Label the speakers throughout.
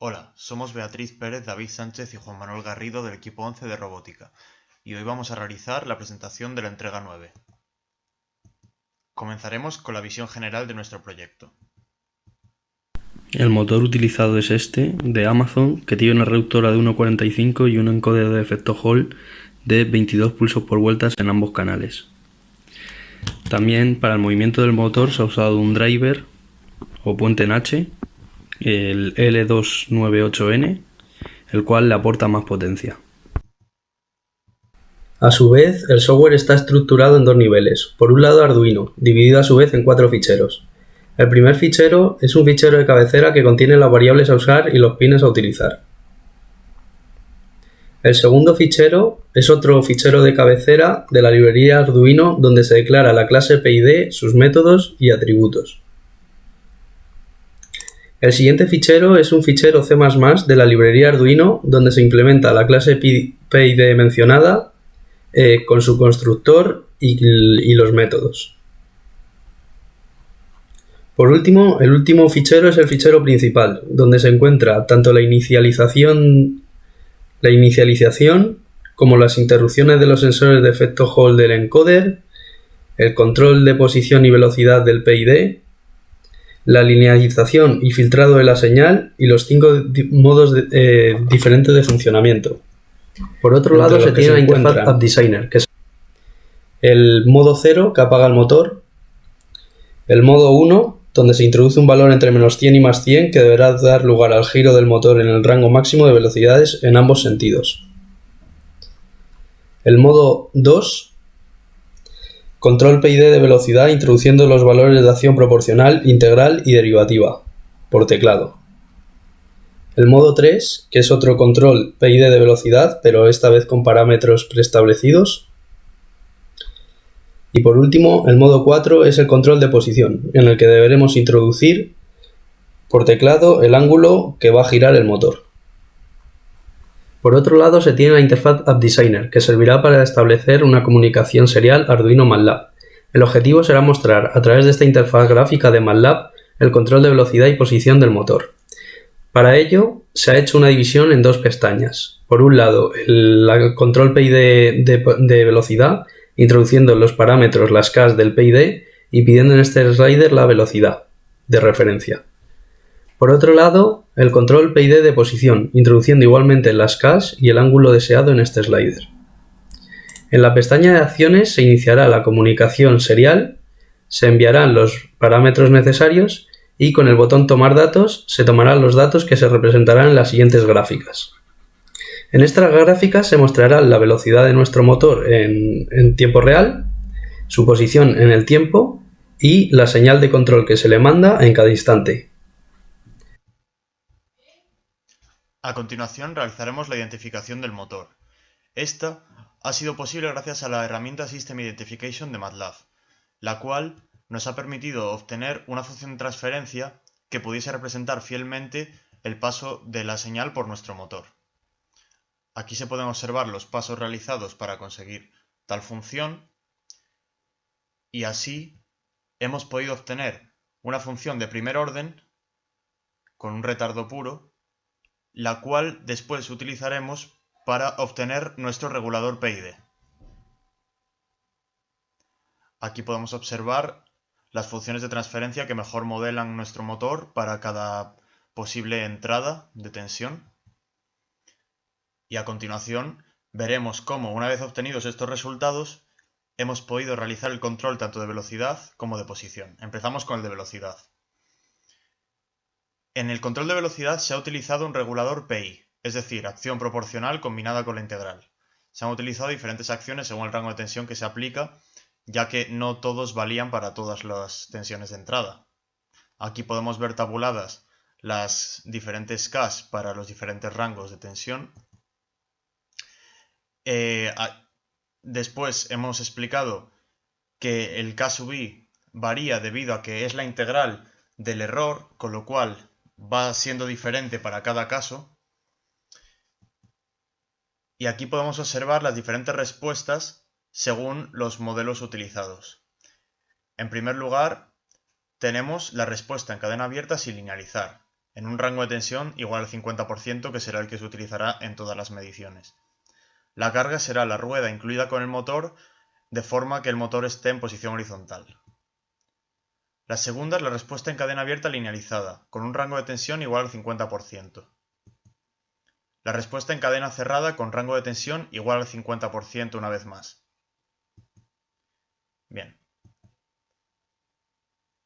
Speaker 1: Hola, somos Beatriz Pérez, David Sánchez y Juan Manuel Garrido del equipo 11 de Robótica, y hoy vamos a realizar la presentación de la entrega 9. Comenzaremos con la visión general de nuestro proyecto.
Speaker 2: El motor utilizado es este, de Amazon, que tiene una reductora de 1.45 y un encoder de efecto Hall de 22 pulsos por vueltas en ambos canales. También para el movimiento del motor se ha usado un driver o puente en H, el L298N, el cual le aporta más potencia. A su vez, el software está estructurado en dos niveles. Por un lado Arduino, dividido a su vez en 4 ficheros. El primer fichero es un fichero de cabecera que contiene las variables a usar y los pines a utilizar. El segundo fichero es otro fichero de cabecera de la librería Arduino donde se declara la clase PID, sus métodos y atributos. El siguiente fichero es un fichero C++ de la librería Arduino donde se implementa la clase PID mencionada con su constructor y los métodos. Por último, el último fichero es el fichero principal, donde se encuentra tanto la inicialización como las interrupciones de los sensores de efecto Hall del encoder, el control de posición y velocidad del PID, la linealización y filtrado de la señal y los 5 modos diferentes de funcionamiento. Por otro lado se tiene la interfaz App Designer, que es el modo 0, que apaga el motor, el modo 1, donde se introduce un valor entre -100 y +100 que deberá dar lugar al giro del motor en el rango máximo de velocidades en ambos sentidos. El modo 2, control PID de velocidad introduciendo los valores de acción proporcional, integral y derivativa, por teclado. El modo 3, que es otro control PID de velocidad, pero esta vez con parámetros preestablecidos. Y por último, el modo 4 es el control de posición, en el que deberemos introducir por teclado el ángulo que va a girar el motor. Por otro lado se tiene la interfaz App Designer, que servirá para establecer una comunicación serial Arduino-MATLAB. El objetivo será mostrar a través de esta interfaz gráfica de MATLAB el control de velocidad y posición del motor. Para ello se ha hecho una división en dos pestañas. Por un lado el control PID de velocidad, introduciendo los parámetros, las Ks del PID y pidiendo en este slider la velocidad de referencia. Por otro lado, el control PID de posición, introduciendo igualmente las Ks y el ángulo deseado en este slider. En la pestaña de acciones se iniciará la comunicación serial, se enviarán los parámetros necesarios y con el botón tomar datos se tomarán los datos que se representarán en las siguientes gráficas. En estas gráficas se mostrará la velocidad de nuestro motor en tiempo real, su posición en el tiempo y la señal de control que se le manda en cada instante.
Speaker 1: A continuación realizaremos la identificación del motor. Esta ha sido posible gracias a la herramienta System Identification de MATLAB, la cual nos ha permitido obtener una función de transferencia que pudiese representar fielmente el paso de la señal por nuestro motor. Aquí se pueden observar los pasos realizados para conseguir tal función y así hemos podido obtener una función de primer orden con un retardo puro, la cual después utilizaremos para obtener nuestro regulador PID. Aquí podemos observar las funciones de transferencia que mejor modelan nuestro motor para cada posible entrada de tensión. Y a continuación veremos cómo, una vez obtenidos estos resultados, hemos podido realizar el control tanto de velocidad como de posición. Empezamos con el de velocidad. En el control de velocidad se ha utilizado un regulador PI, es decir, acción proporcional combinada con la integral. Se han utilizado diferentes acciones según el rango de tensión que se aplica, ya que no todos valían para todas las tensiones de entrada. Aquí podemos ver tabuladas las diferentes Ks para los diferentes rangos de tensión. Después hemos explicado que el K sub i varía debido a que es la integral del error, con lo cual va siendo diferente para cada caso. Y aquí podemos observar las diferentes respuestas según los modelos utilizados. En primer lugar, tenemos la respuesta en cadena abierta sin linealizar, en un rango de tensión igual al 50%, que será el que se utilizará en todas las mediciones. La carga será la rueda incluida con el motor, de forma que el motor esté en posición horizontal. La segunda es la respuesta en cadena abierta linealizada, con un rango de tensión igual al 50%. La respuesta en cadena cerrada con rango de tensión igual al 50% una vez más. Bien.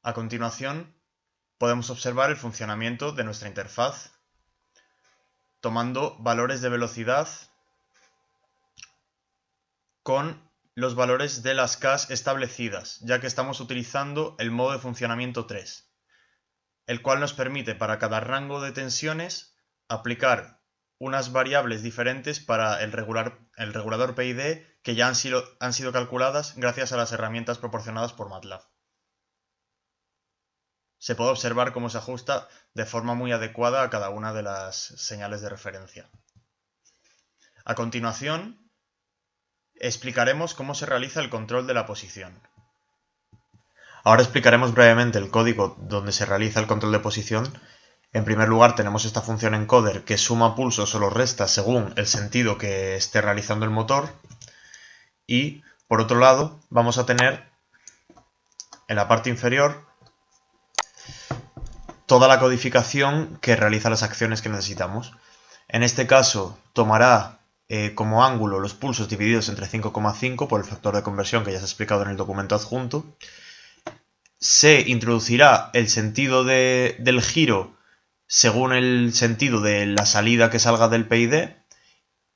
Speaker 1: A continuación, podemos observar el funcionamiento de nuestra interfaz, tomando valores de velocidad con los valores de las Ks establecidas, ya que estamos utilizando el modo de funcionamiento 3, el cual nos permite para cada rango de tensiones aplicar unas variables diferentes para el regulador PID que ya han sido calculadas gracias a las herramientas proporcionadas por MATLAB. Se puede observar cómo se ajusta de forma muy adecuada a cada una de las señales de referencia. A continuación, explicaremos cómo se realiza el control de la posición. Ahora explicaremos brevemente el código donde se realiza el control de posición. En primer lugar, tenemos esta función encoder que suma pulsos o los resta según el sentido que esté realizando el motor. Y, por otro lado, vamos a tener en la parte inferior toda la codificación que realiza las acciones que necesitamos. En este caso, tomará como ángulo los pulsos divididos entre 5,5 por el factor de conversión que ya se ha explicado en el documento adjunto. Se introducirá el sentido del giro según el sentido de la salida que salga del PID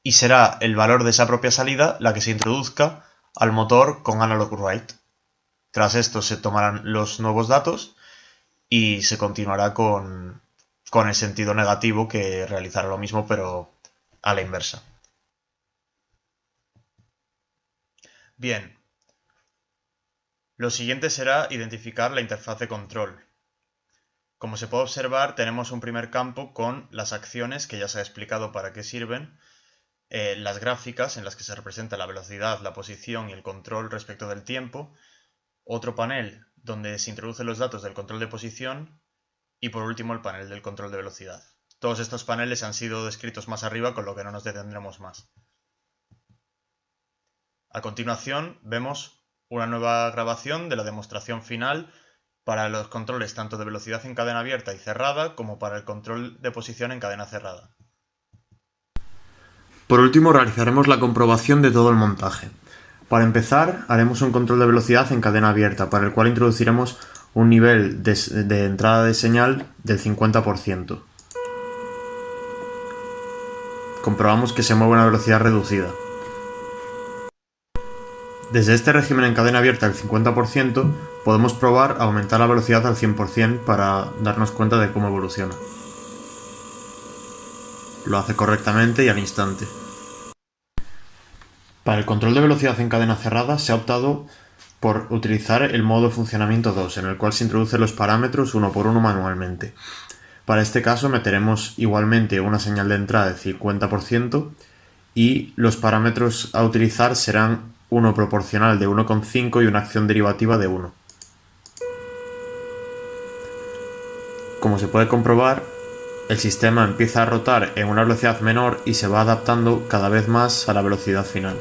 Speaker 1: y será el valor de esa propia salida la que se introduzca al motor con analog write. Tras esto se tomarán los nuevos datos y se continuará con el sentido negativo, que realizará lo mismo pero a la inversa. Bien, lo siguiente será identificar la interfaz de control. Como se puede observar, tenemos un primer campo con las acciones que ya se ha explicado para qué sirven, las gráficas en las que se representa la velocidad, la posición y el control respecto del tiempo, otro panel donde se introducen los datos del control de posición y por último el panel del control de velocidad. Todos estos paneles han sido descritos más arriba, con lo que no nos detendremos más. A continuación vemos una nueva grabación de la demostración final para los controles tanto de velocidad en cadena abierta y cerrada como para el control de posición en cadena cerrada. Por último, realizaremos la comprobación de todo el montaje. Para empezar, haremos un control de velocidad en cadena abierta, para el cual introduciremos un nivel de entrada de señal del 50%. Comprobamos que se mueve a una velocidad reducida. Desde este régimen en cadena abierta del 50%, podemos probar aumentar la velocidad al 100% para darnos cuenta de cómo evoluciona. Lo hace correctamente y al instante. Para el control de velocidad en cadena cerrada se ha optado por utilizar el modo de funcionamiento 2, en el cual se introducen los parámetros uno por uno manualmente. Para este caso meteremos igualmente una señal de entrada del 50% y los parámetros a utilizar serán uno proporcional de 1,5 y una acción derivativa de 1. Como se puede comprobar, el sistema empieza a rotar en una velocidad menor y se va adaptando cada vez más a la velocidad final.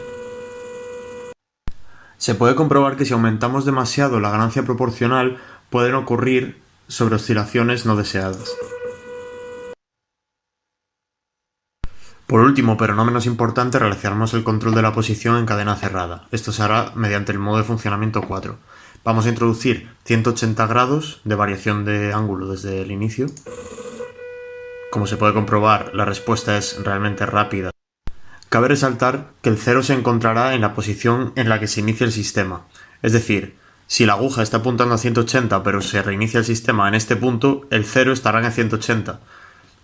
Speaker 1: Se puede comprobar que si aumentamos demasiado la ganancia proporcional pueden ocurrir sobreoscilaciones no deseadas. Por último, pero no menos importante, realizaremos el control de la posición en cadena cerrada. Esto se hará mediante el modo de funcionamiento 4. Vamos a introducir 180 grados de variación de ángulo desde el inicio. Como se puede comprobar, la respuesta es realmente rápida. Cabe resaltar que el 0 se encontrará en la posición en la que se inicia el sistema. Es decir, si la aguja está apuntando a 180 pero se reinicia el sistema en este punto, el 0 estará en 180.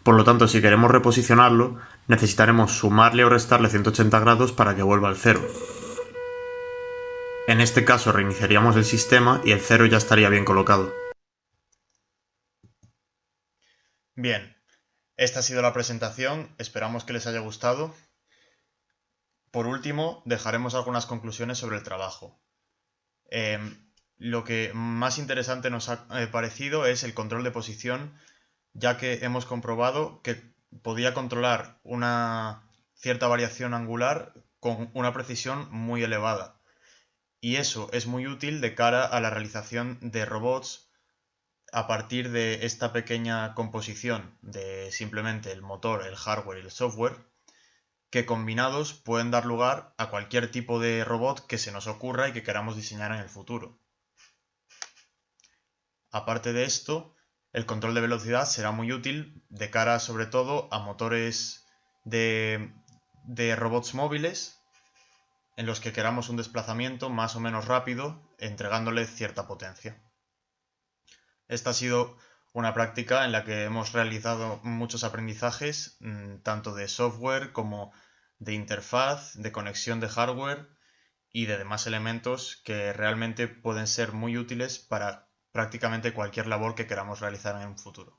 Speaker 1: Por lo tanto, si queremos reposicionarlo, necesitaremos sumarle o restarle 180 grados para que vuelva al 0. En este caso reiniciaríamos el sistema y el 0 ya estaría bien colocado. Bien, esta ha sido la presentación, esperamos que les haya gustado. Por último, dejaremos algunas conclusiones sobre el trabajo. Lo que más interesante nos ha parecido es el control de posición, ya que hemos comprobado que podía controlar una cierta variación angular con una precisión muy elevada. Y eso es muy útil de cara a la realización de robots a partir de esta pequeña composición de simplemente el motor, el hardware y el software, que combinados pueden dar lugar a cualquier tipo de robot que se nos ocurra y que queramos diseñar en el futuro. Aparte de esto, el control de velocidad será muy útil de cara sobre todo a motores de robots móviles en los que queramos un desplazamiento más o menos rápido, entregándole cierta potencia. Esta ha sido una práctica en la que hemos realizado muchos aprendizajes, tanto de software como de interfaz, de conexión de hardware y de demás elementos que realmente pueden ser muy útiles para prácticamente cualquier labor que queramos realizar en un futuro.